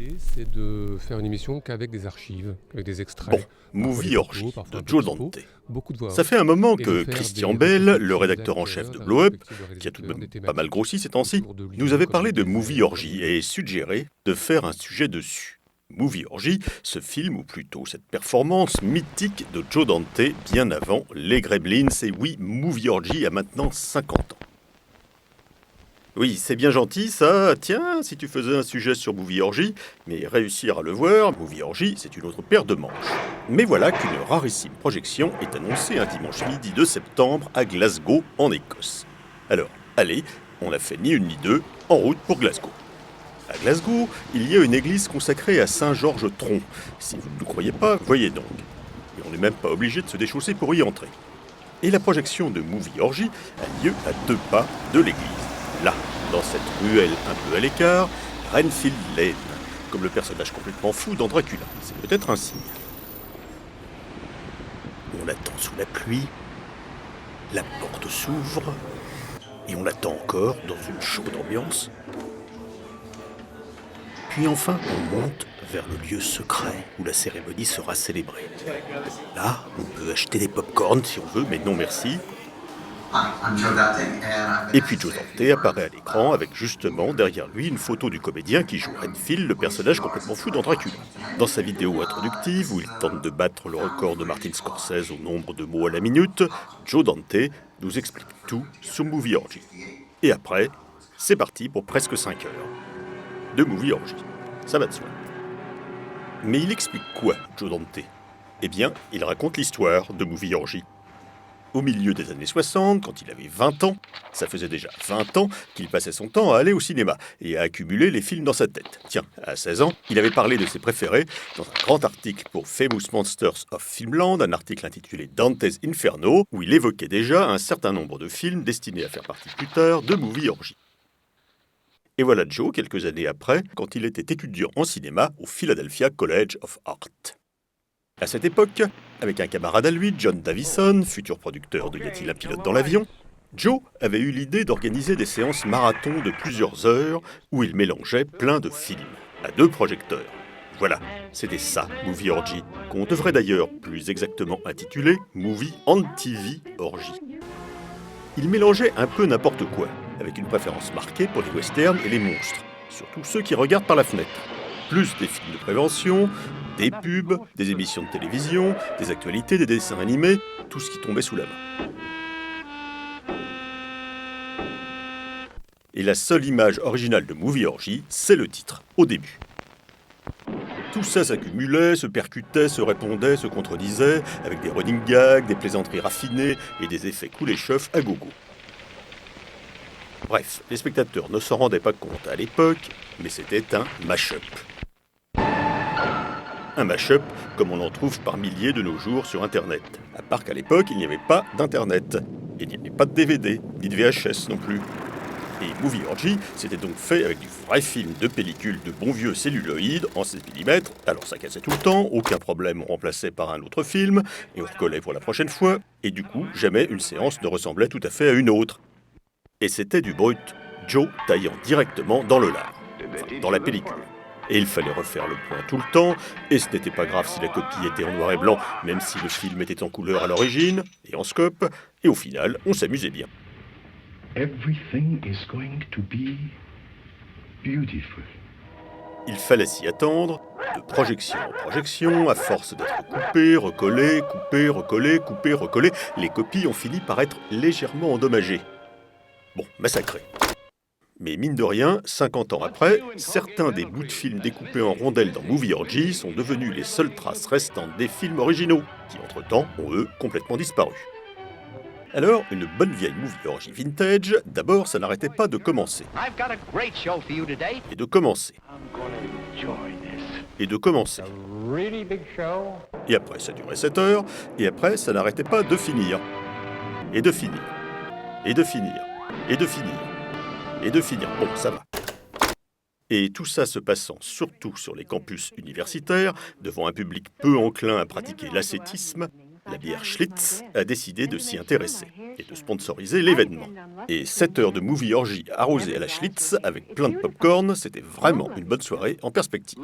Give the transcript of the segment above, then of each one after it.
L'idée, c'est de faire une émission qu'avec des archives, avec des Bon, extraits, parfois des Movie photos, Orgy parfois de un peu de Joe diapos, Dante. beaucoup de voix Ça off, fait un moment et de que faire Christian des Bell, le rétrospectives rédacteur en chef d'acteurs, de des Blow Up, rétrospectives de qui a tout de réalisateurs, des même pas mal thématiques grossi ces temps-ci, autour de nous lieux avait comme parlé le de désert, Movie comme Orgy le... et suggéré de faire un sujet dessus. Movie Orgy, ce film, ou plutôt cette performance mythique de Joe Dante bien avant les Gremlins, et oui, Movie Orgy a maintenant 50 ans. Oui, c'est bien gentil ça, tiens, si tu faisais un sujet sur Movie Orgy, mais réussir à le voir, Movie Orgy, c'est une autre paire de manches. Mais voilà qu'une rarissime projection est annoncée un dimanche midi de septembre à Glasgow, en Écosse. Alors, allez, on n'a fait ni une ni deux, en route pour Glasgow. À Glasgow, il y a une église consacrée à Saint Georges Tron. Si vous ne le croyez pas, voyez donc. Et on n'est même pas obligé de se déchausser pour y entrer. Et la projection de Movie Orgy a lieu à 2 pas de l'église. Là, dans cette ruelle un peu à l'écart, Renfield Lane, comme le personnage complètement fou dans Dracula. C'est peut-être un signe. On attend sous la pluie, la porte s'ouvre, et on attend encore dans une chaude ambiance. Puis enfin, on monte vers le lieu secret où la cérémonie sera célébrée. Là, on peut acheter des pop-corns si on veut, mais non merci. Et puis Joe Dante apparaît à l'écran avec justement derrière lui une photo du comédien qui joue Renfield, le personnage complètement fou dans Dracula. Dans sa vidéo introductive, où il tente de battre le record de Martin Scorsese au nombre de mots à la minute, Joe Dante nous explique tout sur Movie Orgy. Et après, c'est parti pour presque 5 heures de Movie Orgy. Ça va de soi. Mais il explique quoi, Joe Dante ? Eh bien, il raconte l'histoire de Movie Orgy. Au milieu des années 60, quand il avait 20 ans, ça faisait déjà 20 ans qu'il passait son temps à aller au cinéma et à accumuler les films dans sa tête. Tiens, à 16 ans, il avait parlé de ses préférés dans un grand article pour Famous Monsters of Filmland, un article intitulé Dante's Inferno, où il évoquait déjà un certain nombre de films destinés à faire partie plus tard de Movie Orgy. Et voilà Joe, quelques années après, quand il était étudiant en cinéma au Philadelphia College of Art. À cette époque, avec un camarade à lui, John Davison, futur producteur de Y a-t-il un pilote dans l'avion, Joe avait eu l'idée d'organiser des séances marathon de plusieurs heures où il mélangeait plein de films, à 2 projecteurs. Voilà, c'était ça, Movie Orgy, qu'on devrait d'ailleurs plus exactement intituler Movie on TV Orgy. Il mélangeait un peu n'importe quoi, avec une préférence marquée pour les westerns et les monstres, surtout ceux qui regardent par la fenêtre. Plus des films de prévention, des pubs, des émissions de télévision, des actualités, des dessins animés, tout ce qui tombait sous la main. Et la seule image originale de Movie Orgy, c'est le titre, au début. Tout ça s'accumulait, se percutait, se répondait, se contredisait, avec des running gags, des plaisanteries raffinées et des effets coulés-chefs à gogo. Bref, les spectateurs ne s'en rendaient pas compte à l'époque, mais c'était un mash-up. Un mash-up comme on en trouve par milliers de nos jours sur Internet. À part qu'à l'époque, il n'y avait pas d'Internet. Et il n'y avait pas de DVD, ni de VHS non plus. Et Movie Orgy, c'était donc fait avec du vrai film de pellicule de bon vieux celluloïd en 16 mm, alors ça cassait tout le temps, aucun problème, on remplaçait par un autre film, et on recollait pour la prochaine fois, et du coup, jamais une séance ne ressemblait tout à fait à une autre. Et c'était du brut, Joe taillant directement dans le lard, enfin, dans la pellicule. Et il fallait refaire le point tout le temps, et ce n'était pas grave si la copie était en noir et blanc, même si le film était en couleur à l'origine, et en scope, et au final, on s'amusait bien. Everything is going to be beautiful. Il fallait s'y attendre, de projection en projection, à force d'être coupé, recollé, coupé, recollé, coupé, recollé, les copies ont fini par être légèrement endommagées. Bon, massacré. Mais mine de rien, 50 ans après, certains des bouts de films découpés en rondelles dans Movie Orgy sont devenus les seules traces restantes des films originaux, qui entre-temps ont eux complètement disparu. Alors, une bonne vieille Movie Orgy vintage, d'abord ça n'arrêtait pas de commencer. Et de commencer. Et de commencer. Et après ça durait 7 heures, et après ça n'arrêtait pas de finir. Et de finir. Et de finir. Et de finir. Et de finir. Bon, ça va. Et tout ça se passant surtout sur les campus universitaires, devant un public peu enclin à pratiquer l'ascétisme, la bière Schlitz a décidé de s'y intéresser et de sponsoriser l'événement. Et 7 heures de movie orgie arrosée à la Schlitz avec plein de popcorn, c'était vraiment une bonne soirée en perspective.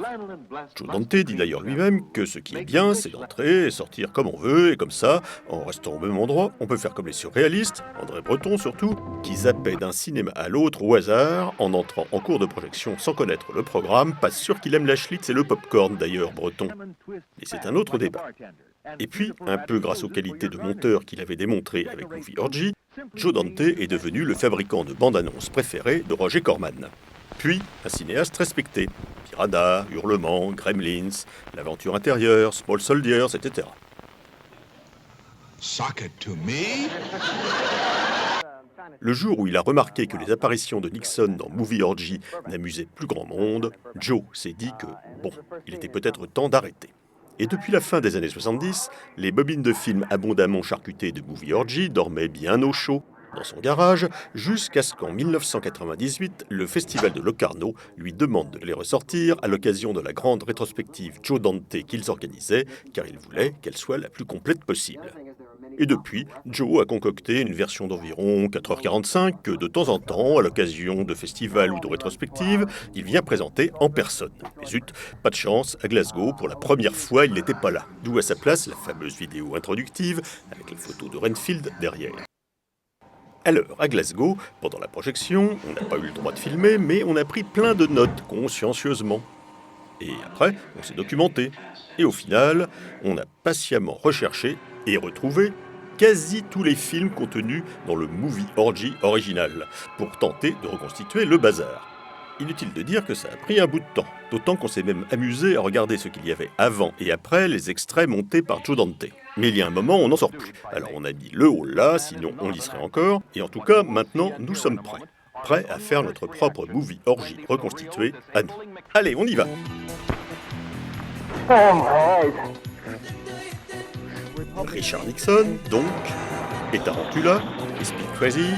Joe Dante dit d'ailleurs lui-même que ce qui est bien, c'est d'entrer et sortir comme on veut, et comme ça, en restant au même endroit, on peut faire comme les surréalistes, André Breton surtout, qui zappaient d'un cinéma à l'autre au hasard, en entrant en cours de projection sans connaître le programme, pas sûr qu'il aime la Schlitz et le popcorn d'ailleurs, Breton. Mais c'est un autre débat. Et puis, un peu grâce aux qualités de monteur qu'il avait démontrées avec Movie Orgy, Joe Dante est devenu le fabricant de bandes-annonces préféré de Roger Corman. Puis, un cinéaste respecté. Piranha, Hurlement, Gremlins, L'Aventure intérieure, Small Soldiers, etc. Sock it to me? Le jour où il a remarqué que les apparitions de Nixon dans Movie Orgy n'amusaient plus grand monde, Joe s'est dit que, bon, il était peut-être temps d'arrêter. Et depuis la fin des années 70, les bobines de films abondamment charcutées de Movie Orgy dormaient bien au chaud dans son garage, jusqu'à ce qu'en 1998, le festival de Locarno lui demande de les ressortir à l'occasion de la grande rétrospective Joe Dante qu'ils organisaient, car il voulait qu'elle soit la plus complète possible. Et depuis, Joe a concocté une version d'environ 4h45 que de temps en temps, à l'occasion de festivals ou de rétrospectives, il vient présenter en personne. Mais zut, pas de chance, à Glasgow, pour la première fois, il n'était pas là. D'où à sa place la fameuse vidéo introductive avec les photos de Renfield derrière. Alors, à Glasgow, pendant la projection, on n'a pas eu le droit de filmer, mais on a pris plein de notes consciencieusement. Et après, on s'est documenté. Et au final, on a patiemment recherché et retrouvé quasi tous les films contenus dans le Movie Orgy original, pour tenter de reconstituer le bazar. Inutile de dire que ça a pris un bout de temps, d'autant qu'on s'est même amusé à regarder ce qu'il y avait avant et après les extraits montés par Joe Dante. Mais il y a un moment, on n'en sort plus. Alors on a mis le haut là, sinon on y serait encore, et en tout cas, maintenant, nous sommes prêts. Prêts à faire notre propre Movie Orgy reconstitué à nous. Allez, on y va! Richard Nixon, donc, et Tarantula, et Speed Crazy,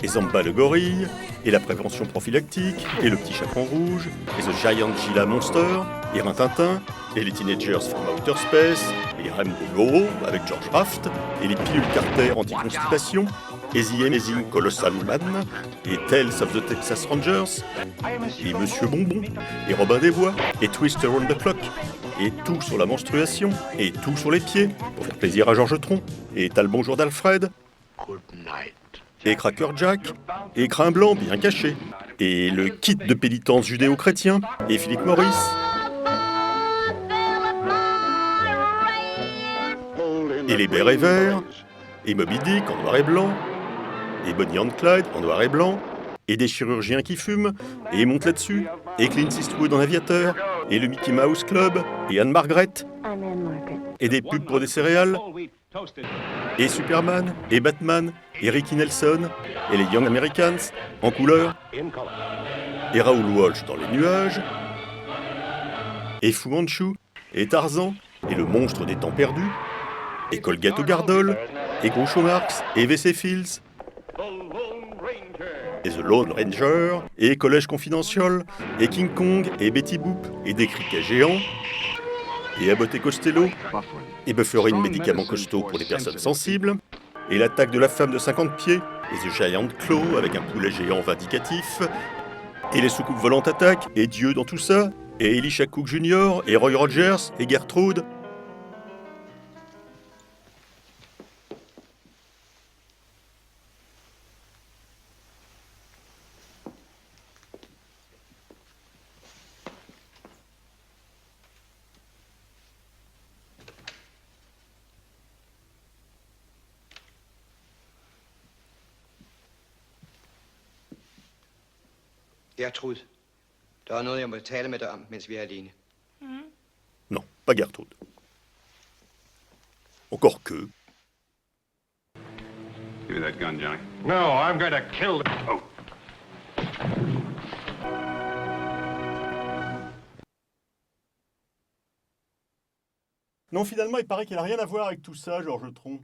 et Zamba le gorille, et la prévention prophylactique, et le petit chaperon rouge, et The Giant Gila Monster, et Rintintin, et les Teenagers from Outer Space, et Rambo Goro avec George Raft, et les pilules Carter anti-constipation, et The Amazing Colossal Man, et Tales of the Texas Rangers, et Monsieur Bonbon, et Robin des Bois, et Twist Around the Clock, et tout sur la menstruation, et tout sur les pieds, pour faire plaisir à Georges Tron, et T'as le bonjour d'Alfred, et Cracker Jack, et Crin Blanc bien caché, et le kit de pénitence judéo-chrétien, et Philip Morris, et les bérets verts, et Moby Dick en noir et blanc, et Bonnie and Clyde en noir et blanc, et des chirurgiens qui fument, et montent là-dessus, et Clint Eastwood en aviateur, et le Mickey Mouse Club, et Anne-Margaret, et des pubs pour des céréales, et Superman, et Batman, et Ricky Nelson, et les Young Americans, en couleur, et Raoul Walsh dans les nuages, et Fu Manchu, et Tarzan, et le monstre des temps perdus, et Colgate au Gardol, et Groucho Marx, et V.C. Fields, et The Lone Ranger, et Collège Confidential, et King Kong, et Betty Boop, et des criquets géants, et Abbott et Costello, et Bufferin médicaments costauds pour les personnes sensibles, et l'attaque de la femme de 50 pieds, et The Giant Claw avec un poulet géant vindicatif, et les soucoupes volantes attaquent, et Dieu dans tout ça, et Elisha Cook Jr., et Roy Rogers, et Gertrude. Gertrud, der er noget, jeg må tale med dig om, mens vi er alene. Non, pas Gertrude. Encore que... Give me that gun, Johnny. No, I'm going to kill them. Oh. Non, finalement, il paraît qu'elle a rien à voir avec tout ça, Georges Tron.